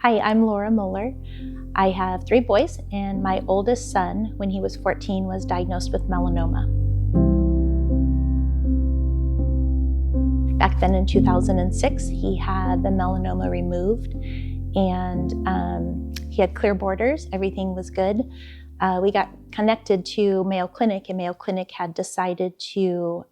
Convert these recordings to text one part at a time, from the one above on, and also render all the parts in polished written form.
Hi, I'm Laura Moeller. I have 3 boys, and my oldest son, when he was 14, was diagnosed with melanoma. Back then in 2006, he had the melanoma removed, and he had clear borders. Everything was good. We got connected to Mayo Clinic, and Mayo Clinic had decided to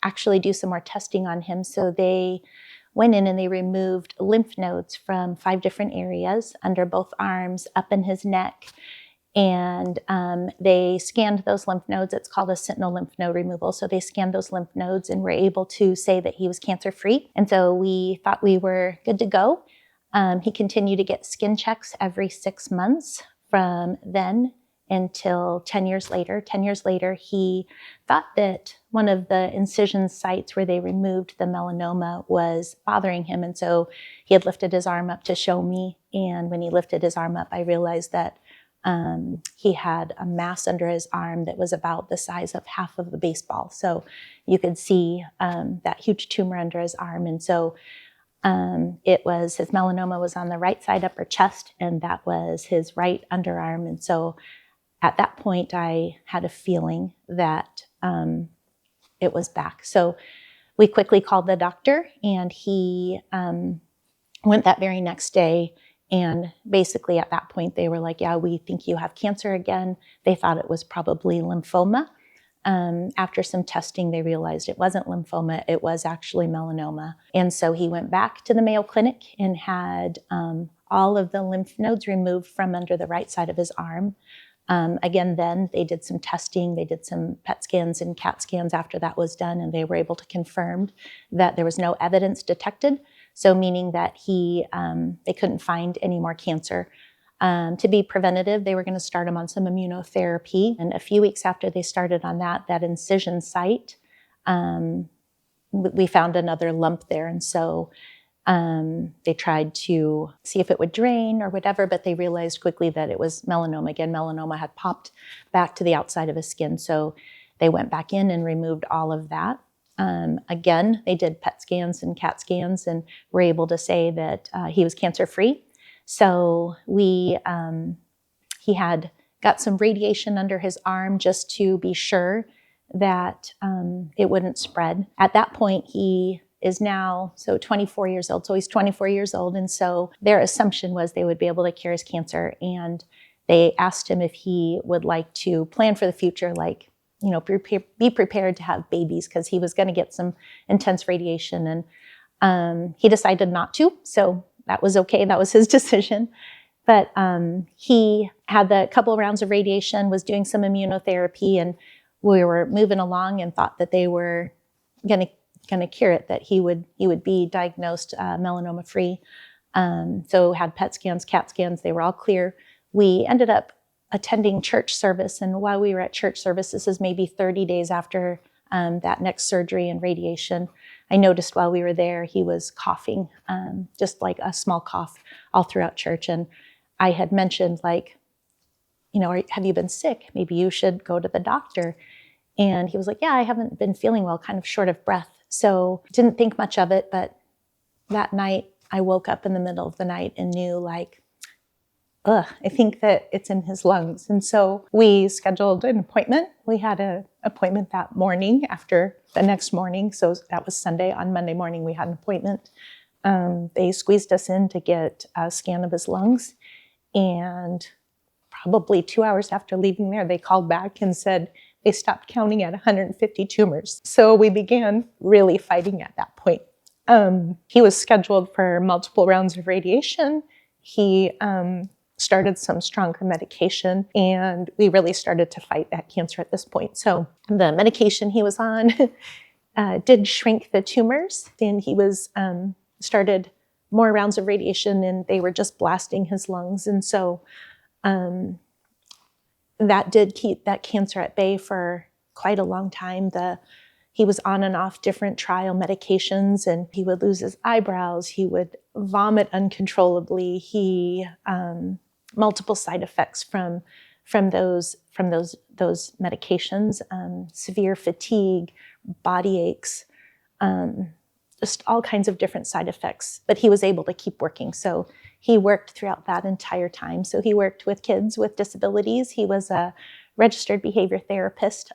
actually do some more testing on him. So they went in and they removed lymph nodes from 5 different areas under both arms, up in his neck. And they scanned those lymph nodes. It's called a sentinel lymph node removal. So they scanned those lymph nodes and were able to say that he was cancer-free. And so we thought we were good to go. He continued to get skin checks every 6 months from then until 10 years later. 10 years later, he thought that one of the incision sites where they removed the melanoma was bothering him. And so he had lifted his arm up to show me. And when he lifted his arm up, I realized that he had a mass under his arm that was about the size of half of a baseball. So you could see that huge tumor under his arm. And so his melanoma was on the right side upper chest, and that was his right underarm. And so at that point, I had a feeling that it was back. So we quickly called the doctor, and he went that very next day. And basically at that point, they were like, yeah, we think you have cancer again. They thought it was probably lymphoma. After some testing, they realized it wasn't lymphoma, it was actually melanoma. And so he went back to the Mayo Clinic and had all of the lymph nodes removed from under the right side of his arm. Again, then they did some testing, they did some PET scans and CAT scans after that was done, and they were able to confirm that there was no evidence detected. So meaning that they couldn't find any more cancer. To be preventative, they were going to start him on some immunotherapy. And a few weeks after they started on that incision site, we found another lump there. And so they tried to see if it would drain or whatever, but they realized quickly that it was melanoma. Again, melanoma had popped back to the outside of his skin. So they went back in and removed all of that. Again, they did PET scans and CAT scans and were able to say that he was cancer-free. So he had got some radiation under his arm just to be sure that it wouldn't spread. At that point, he is now 24 years old. So he's 24 years old. And so their assumption was they would be able to cure his cancer. And they asked him if he would like to plan for the future, like, be prepared to have babies, because he was going to get some intense radiation. And he decided not to. So that was okay. That was his decision. But he had a couple of rounds of radiation, was doing some immunotherapy, and we were moving along and thought that they were going to cure it, that he would be diagnosed melanoma free. So had PET scans, CAT scans, they were all clear. We ended up attending church service, and while we were at church service, this is maybe 30 days after that next surgery and radiation, I noticed while we were there, he was coughing, just like a small cough all throughout church. And I had mentioned, like, have you been sick? Maybe you should go to the doctor. And he was like, yeah, I haven't been feeling well, kind of short of breath. So didn't think much of it. But that night, I woke up in the middle of the night and knew, like, I think that it's in his lungs. And so we scheduled an appointment. We had an appointment that morning after the next morning. So that was Sunday. On Monday morning, we had an appointment. They squeezed us in to get a scan of his lungs. And probably 2 hours after leaving there, they called back and said they stopped counting at 150 tumors. So we began really fighting at that point. He was scheduled for multiple rounds of radiation. He started some stronger medication, and we really started to fight that cancer at this point. So the medication he was on did shrink the tumors, and he was started more rounds of radiation, and they were just blasting his lungs. And so that did keep that cancer at bay for quite a long time. He was on and off different trial medications, and he would lose his eyebrows. He would vomit uncontrollably. He multiple side effects from those medications, severe fatigue, body aches, just all kinds of different side effects. But he was able to keep working. So he worked throughout that entire time. So he worked with kids with disabilities. He was a registered behavior therapist.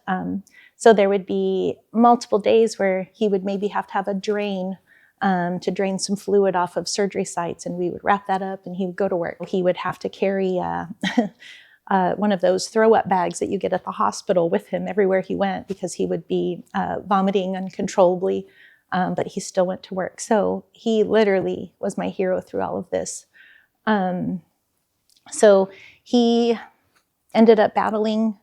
So there would be multiple days where he would maybe have to have a drain to drain some fluid off of surgery sites, and we would wrap that up and he would go to work. He would have to carry one of those throw-up bags that you get at the hospital with him everywhere he went because he would be vomiting uncontrollably, but he still went to work. So he literally was my hero through all of this. So he ended up battling,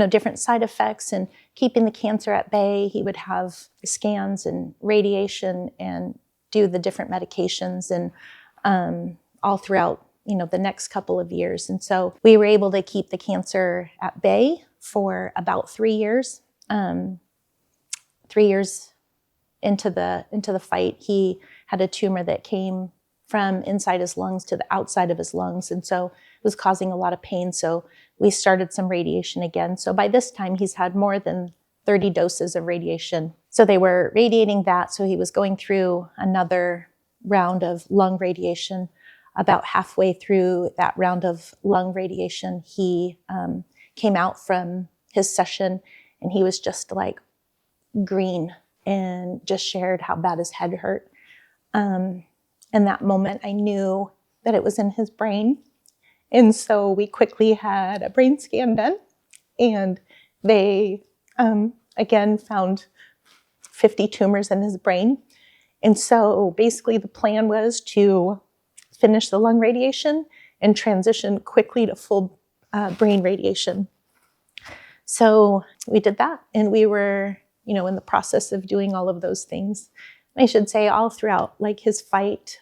different side effects and keeping the cancer at bay. He would have scans and radiation and do the different medications and all throughout, the next couple of years. And so we were able to keep the cancer at bay for about 3 years. 3 years into the fight, he had a tumor that came from inside his lungs to the outside of his lungs. And so it was causing a lot of pain. So we started some radiation again. So by this time, he's had more than 30 doses of radiation. So they were radiating that. So he was going through another round of lung radiation. About halfway through that round of lung radiation, he came out from his session and he was just like green and just shared how bad his head hurt. In that moment, I knew that it was in his brain. And so we quickly had a brain scan done, and they, again, found 50 tumors in his brain. And so basically the plan was to finish the lung radiation and transition quickly to full brain radiation. So we did that, and we were, in the process of doing all of those things. I should say all throughout, like his fight,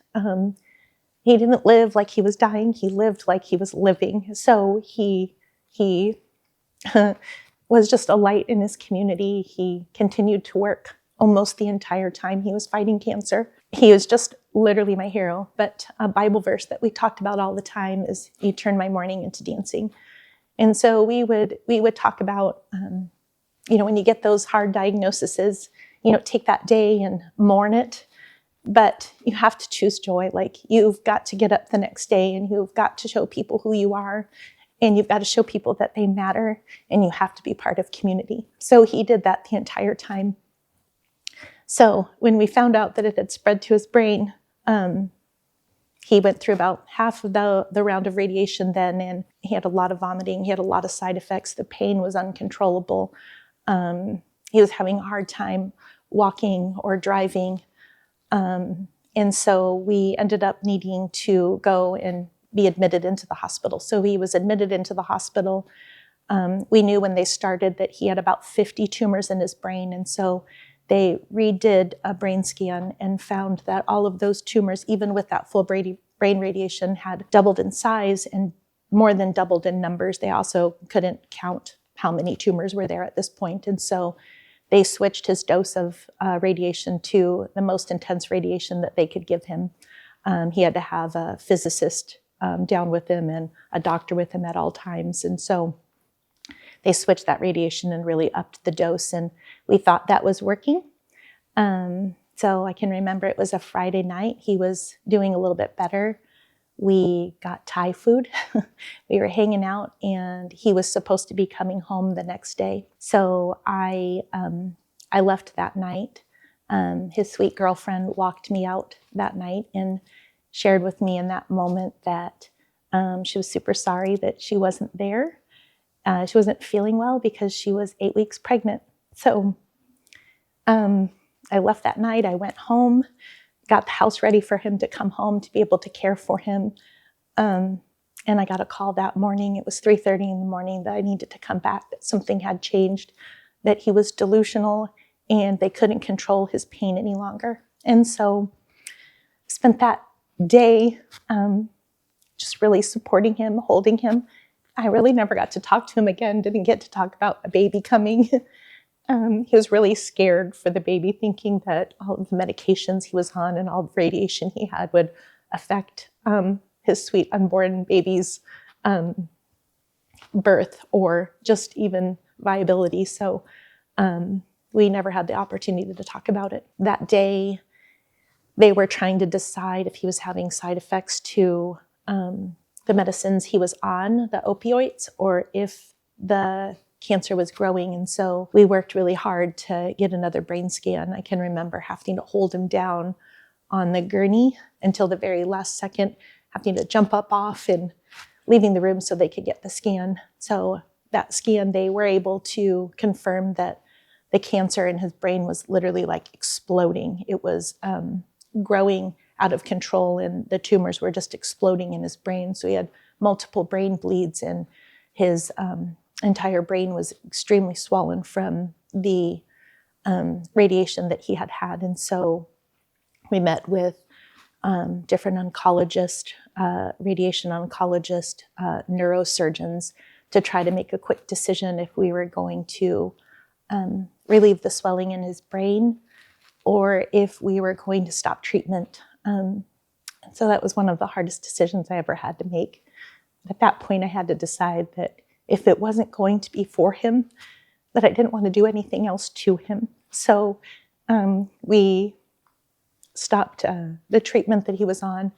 he didn't live like he was dying. He lived like he was living. So he was just a light in his community. He continued to work almost the entire time he was fighting cancer. He was just literally my hero. But a Bible verse that we talked about all the time is, "You turn my mourning into dancing." And so we would talk about, when you get those hard diagnoses, take that day and mourn it. But you have to choose joy. Like, you've got to get up the next day and you've got to show people who you are, and you've got to show people that they matter, and you have to be part of community. So he did that the entire time. So when we found out that it had spread to his brain, he went through about half of the round of radiation then, and he had a lot of vomiting. He had a lot of side effects. The pain was uncontrollable. He was having a hard time walking or driving. And so we ended up needing to go and be admitted into the hospital. So he was admitted into the hospital. We knew when they started that he had about 50 tumors in his brain. And so they redid a brain scan and found that all of those tumors, even with that full brain radiation, had doubled in size and more than doubled in numbers. They also couldn't count how many tumors were there at this point. And so they switched his dose of radiation to the most intense radiation that they could give him. He had to have a physicist down with him and a doctor with him at all times. And so they switched that radiation and really upped the dose. And we thought that was working. So I can remember it was a Friday night. He was doing a little bit better. We got Thai food. We were hanging out, and he was supposed to be coming home the next day. So I left that night. His sweet girlfriend walked me out that night and shared with me in that moment that she was super sorry that she wasn't there. She wasn't feeling well because she was 8 weeks pregnant. So I left that night. I went home, got the house ready for him to come home to be able to care for him. And I got a call that morning. It was 3:30 in the morning that I needed to come back, that something had changed, that he was delusional and they couldn't control his pain any longer. And so I spent that day just really supporting him, holding him. I really never got to talk to him again, didn't get to talk about a baby coming. He was really scared for the baby, thinking that all of the medications he was on and all the radiation he had would affect his sweet unborn baby's birth or just even viability. So we never had the opportunity to talk about it. That day, they were trying to decide if he was having side effects to the medicines he was on, the opioids, or if the cancer was growing. And so we worked really hard to get another brain scan. I can remember having to hold him down on the gurney until the very last second, having to jump up off and leaving the room so they could get the scan. So that scan, they were able to confirm that the cancer in his brain was literally like exploding. It was growing out of control, and the tumors were just exploding in his brain. So he had multiple brain bleeds, and his entire brain was extremely swollen from the radiation that he had had. And so we met with different oncologists, radiation oncologists, neurosurgeons, to try to make a quick decision if we were going to relieve the swelling in his brain or if we were going to stop treatment. And so that was one of the hardest decisions I ever had to make. At that point, I had to decide that if it wasn't going to be for him, that I didn't want to do anything else to him. So we stopped the treatment that he was on.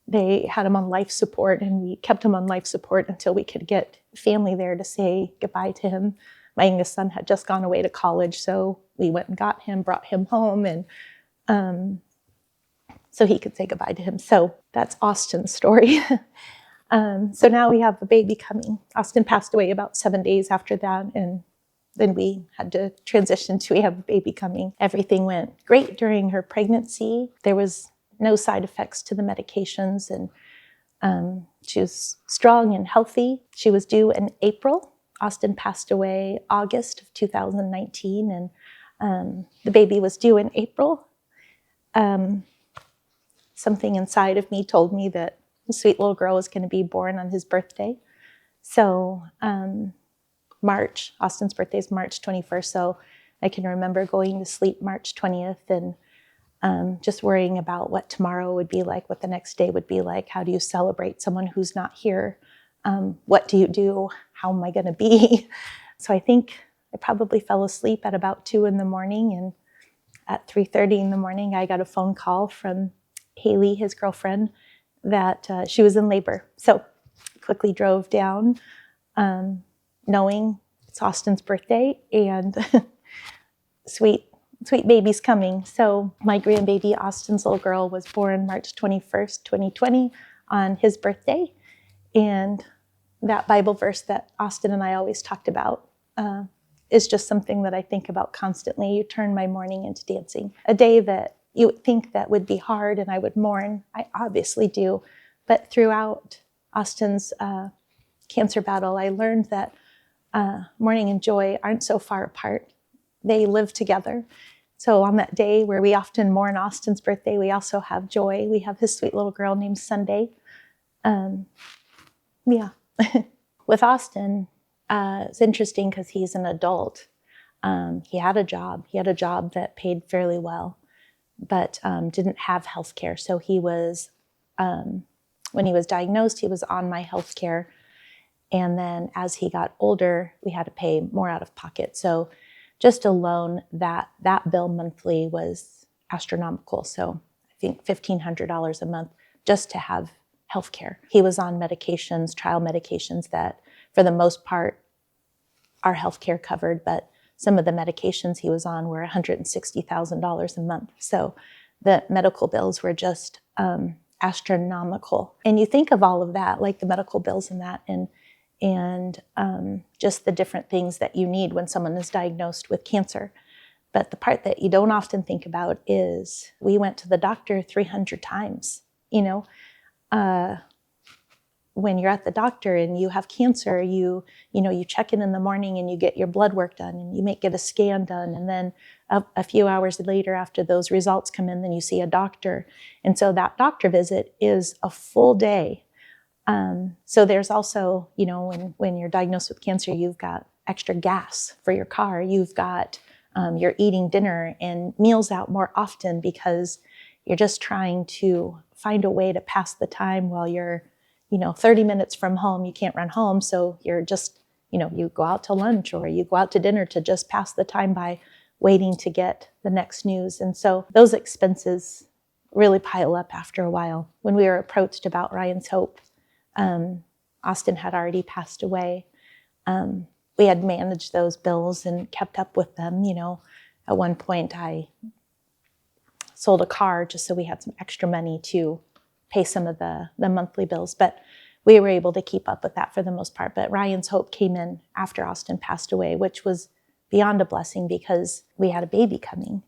They had him on life support, and we kept him on life support until we could get family there to say goodbye to him. My youngest son had just gone away to college, so we went and got him, brought him home, and so he could say goodbye to him. So that's Austin's story. So now we have a baby coming. Austin passed away about 7 days after that, and then we had to transition to we have a baby coming. Everything went great during her pregnancy. There was no side effects to the medications, and she was strong and healthy. She was due in April. Austin passed away August of 2019, and the baby was due in April. Something inside of me told me that the sweet little girl was going to be born on his birthday. So March, Austin's birthday is March 21st, so I can remember going to sleep March 20th and just worrying about what tomorrow would be like, what the next day would be like. How do you celebrate someone who's not here? What do you do? How am I going to be? So I think I probably fell asleep at about 2 a.m, and at 3:30 in the morning, I got a phone call from Haley, his girlfriend, that she was in labor. So quickly drove down, knowing it's Austin's birthday and sweet baby's coming. So my grandbaby, Austin's little girl, was born March 21st, 2020 on his birthday. And that Bible verse that Austin and I always talked about is just something that I think about constantly. You turn my mourning into dancing. A day that you would think that would be hard and I would mourn. I obviously do. But throughout Austin's cancer battle, I learned that mourning and joy aren't so far apart. They live together. So on that day where we often mourn Austin's birthday, we also have joy. We have his sweet little girl named Sunday. Yeah. With Austin, it's interesting because he's an adult. He had a job. He had a job that paid fairly well, but didn't have health care. So he was, when he was diagnosed, he was on my health care. And then as he got older, we had to pay more out of pocket. So just alone, that bill monthly was astronomical. So I think $1,500 a month just to have health care. He was on medications, trial medications that for the most part our health care covered, but some of the medications he was on were $160,000 a month. So the medical bills were just astronomical. And you think of all of that, like the medical bills and that, and just the different things that you need when someone is diagnosed with cancer. But the part that you don't often think about is we went to the doctor 300 times, when you're at the doctor and you have cancer, you check in the morning and you get your blood work done and you may get a scan done. And then a few hours later after those results come in, then you see a doctor. And so that doctor visit is a full day. So there's also, when you're diagnosed with cancer, you've got extra gas for your car. You've got, you're eating dinner and meals out more often because you're just trying to find a way to pass the time while you're 30 minutes from home. You can't run home. So you're just, you go out to lunch or you go out to dinner to just pass the time by waiting to get the next news. And so those expenses really pile up after a while. When we were approached about Ryan's Hope, Austin had already passed away. We had managed those bills and kept up with them. At one point I sold a car just so we had some extra money to pay some of the monthly bills, but we were able to keep up with that for the most part. But Ryan's Hope came in after Austin passed away, which was beyond a blessing because we had a baby coming.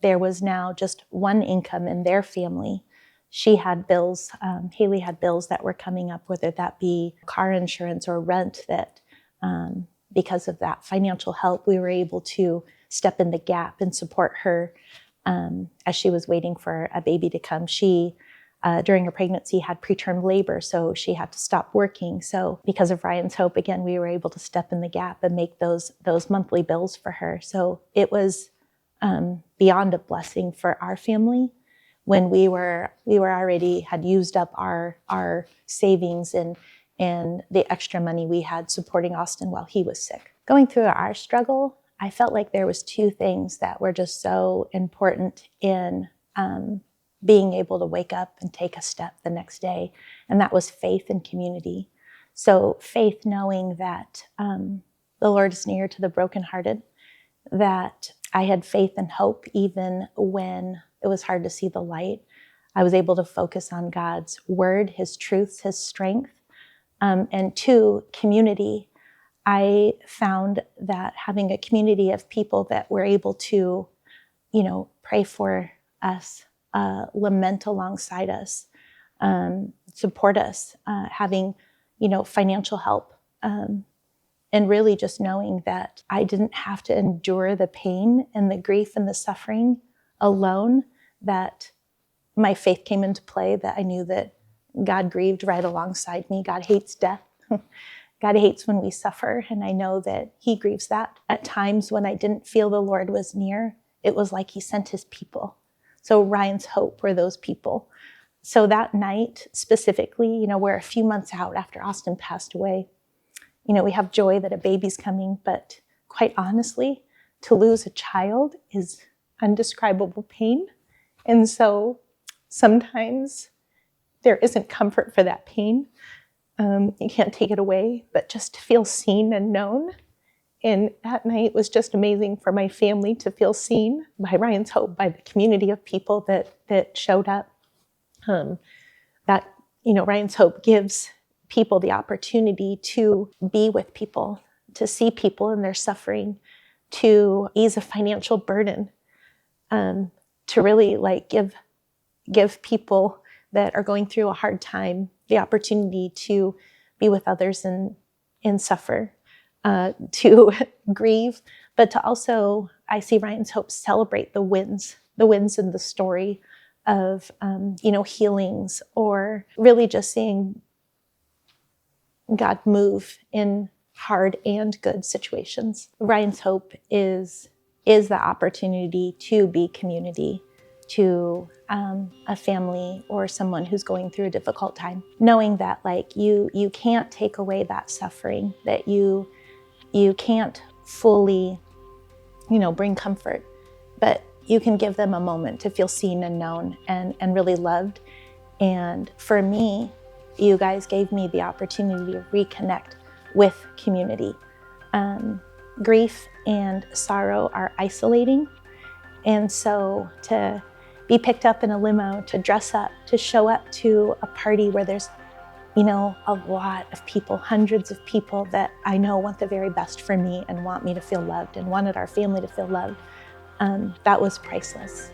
There was now just one income in their family. She had bills, Haley had bills that were coming up, whether that be car insurance or rent, that because of that financial help, we were able to step in the gap and support her as she was waiting for a baby to come. She, during her pregnancy, had preterm labor, so she had to stop working. So because of Ryan's Hope, again, we were able to step in the gap and make those monthly bills for her. So it was beyond a blessing for our family when we were already had used up our savings and the extra money we had supporting Austin while he was sick. Going through our struggle, I felt like there was two things that were just so important in being able to wake up and take a step the next day, and that was faith and community. So faith, knowing that the Lord is near to the brokenhearted, that I had faith and hope even when it was hard to see the light. I was able to focus on God's word, his truths, his strength. And two, community. I found that having a community of people that were able to, pray for us, lament alongside us, support us, having, financial help, and really just knowing that I didn't have to endure the pain and the grief and the suffering alone, that my faith came into play, that I knew that God grieved right alongside me. God hates death. God hates when we suffer, and I know that he grieves that. At times when I didn't feel the Lord was near, it was like he sent his people. So Ryan's Hope were those people. So that night specifically, we're a few months out after Austin passed away. We have joy that a baby's coming, but quite honestly, to lose a child is indescribable pain. And so sometimes there isn't comfort for that pain. You can't take it away, but just to feel seen and known. And that night was just amazing for my family to feel seen by Ryan's Hope, by the community of people that showed up. Ryan's Hope gives people the opportunity to be with people, to see people in their suffering, to ease a financial burden, to really give people that are going through a hard time the opportunity to be with others and suffer, to grieve, but to also, I see Ryan's Hope celebrate the wins in the story of, healings, or really just seeing God move in hard and good situations. Ryan's Hope is the opportunity to be community to a family or someone who's going through a difficult time, knowing that you can't take away that suffering, that you can't fully bring comfort, but you can give them a moment to feel seen and known and really loved. And for me, you guys gave me the opportunity to reconnect with community. Grief and sorrow are isolating, and so to be picked up in a limo, to dress up, to show up to a party where there's, a lot of people, hundreds of people that I know want the very best for me and want me to feel loved and wanted our family to feel loved, that was priceless.